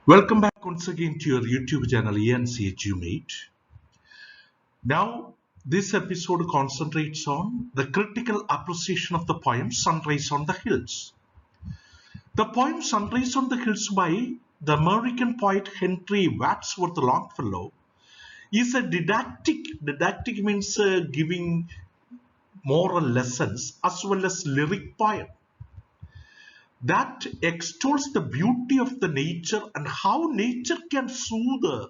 Welcome back once again to your YouTube channel HW Mate. Now, this episode concentrates on the critical appreciation of the poem Sunrise on the Hills. The poem Sunrise on the Hills by the American poet Henry Wadsworth Longfellow is a didactic. Didactic means giving moral lessons as well as lyric poem that extols the beauty of the nature and how nature can soothe,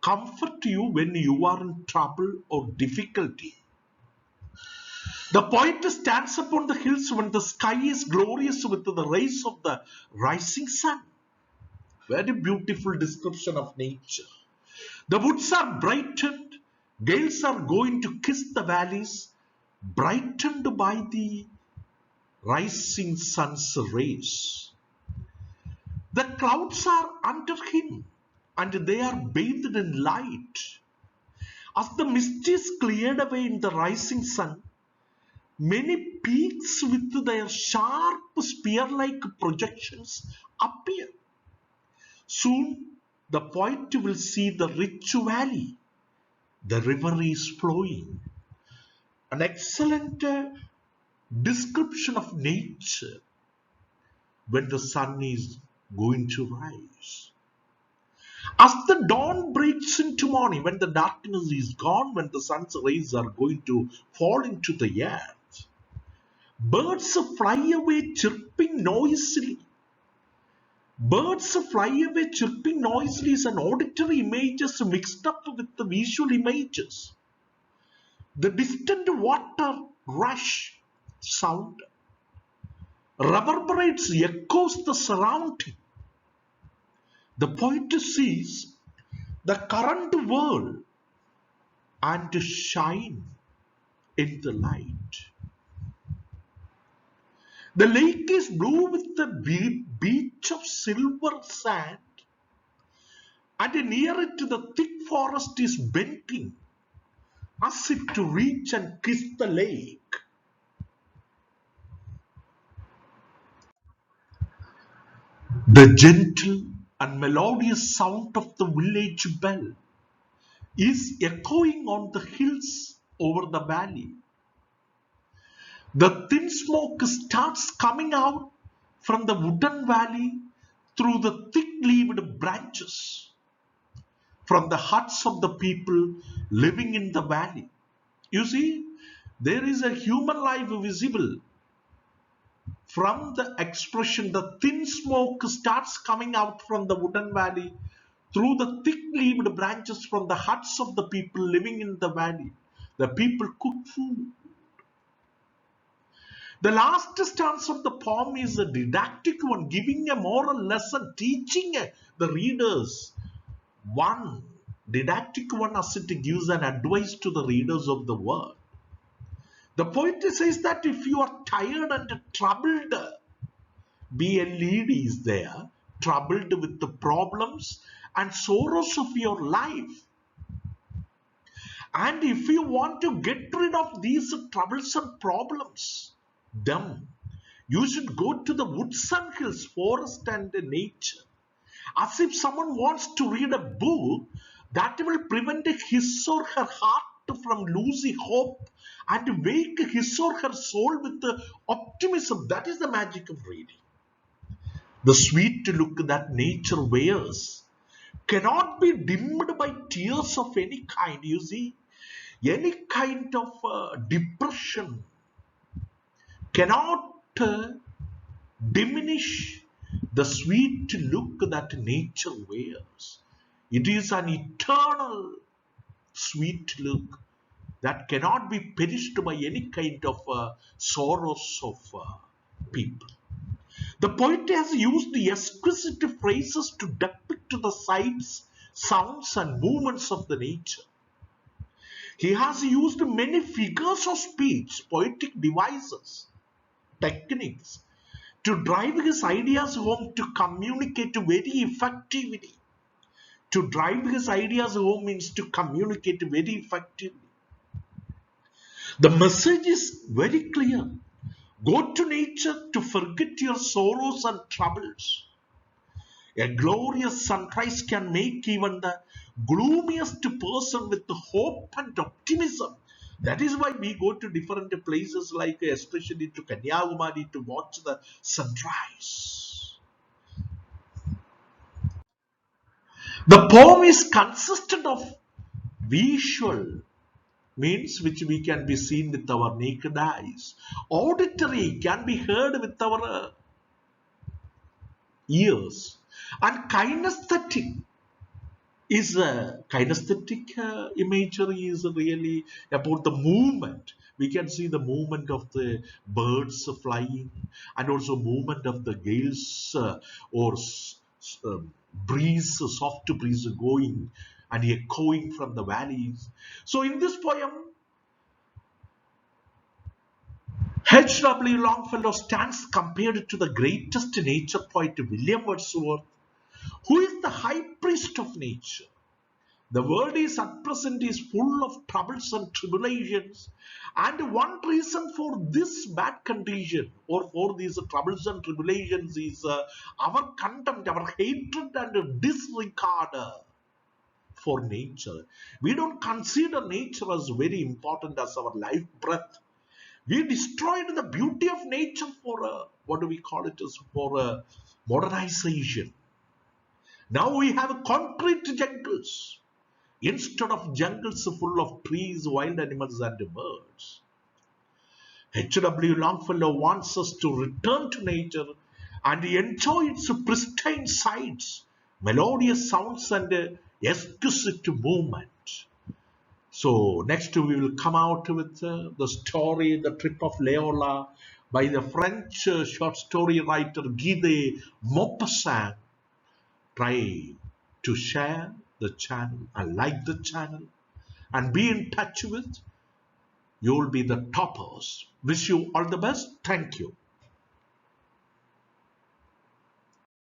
comfort you when you are in trouble or difficulty. The poet stands upon the hills when the sky is glorious with the rays of the rising sun. Very beautiful description of nature. The woods are brightened, gales are going to kiss the valleys, brightened by the rising sun's rays. The clouds are under him and they are bathed in light. As the mist is cleared away in the rising sun, many peaks with their sharp spear-like projections appear. Soon the poet will see the rich valley. The river is flowing. An excellent description of nature when the sun is going to rise. As the dawn breaks into morning, when the darkness is gone, when the sun's rays are going to fall into the earth, birds fly away chirping noisily. Birds fly away chirping noisily is an auditory images mixed up with the visual images. The distant water rush sound reverberates, echoes the surrounding. The poet sees the current world and shine in the light. The lake is blue with the beach of silver sand, and near it the thick forest is bending as if to reach and kiss the lake. The gentle and melodious sound of the village bell is echoing on the hills over the valley. The thin smoke starts coming out from the wooden valley through the thick-leaved branches from the huts of the people living in the valley. You see, there is a human life visible. From the expression, the thin smoke starts coming out from the wooden valley through the thick-leaved branches from the huts of the people living in the valley. The people cook food. The last stanza of the poem is a didactic one, giving a moral lesson, teaching the readers one didactic one as it gives an advice to the readers of the word. The poet says that if you are tired and troubled, BLED is there, troubled with the problems and sorrows of your life. And if you want to get rid of these troublesome problems, then you should go to the woods and hills, forest and nature. As if someone wants to read a book that will prevent his or her heart from losing hope and wake his or her soul with the optimism. That is the magic of reading. The sweet look that nature wears cannot be dimmed by tears of any kind. You see, any kind of depression cannot diminish the sweet look that nature wears. It is an eternal sweet look that cannot be perished by any kind of sorrows of people. The poet has used the exquisite phrases to depict the sights, sounds and movements of the nature. He has used many figures of speech, poetic devices, techniques to drive his ideas home, to communicate very effectively. To drive his ideas home means to communicate very effectively. The message is very clear. Go to nature to forget your sorrows and troubles. A glorious sunrise can make even the gloomiest person with hope and optimism. That is why we go to different places, like especially to Kanyakumari, to watch the sunrise. The poem is consistent of visual, means which we can be seen with our naked eyes. Auditory can be heard with our ears. And kinesthetic is kinesthetic imagery is really about the movement. We can see the movement of the birds flying, and also movement of the gales or breeze, soft breeze going and echoing from the valleys. So in this poem, HW Longfellow stands compared to the greatest nature poet William Wordsworth, who is the high priest of nature. The world is at present is full of troubles and tribulations, and one reason for this bad condition or for these troubles and tribulations is our contempt, our hatred and disregard for nature. We don't consider nature as very important as our life breath. We destroyed the beauty of nature for what do we call it, as for modernization. Now we have concrete jungles instead of jungles full of trees, wild animals and birds. H.W. Longfellow wants us to return to nature and enjoy its pristine sights, melodious sounds and exquisite movement. So next we will come out with the story, The Trip of Leola, by the French short story writer Guy de Maupassant. Try to share the channel and like the channel and be in touch with. You will be the toppers. Wish you all the best. Thank you.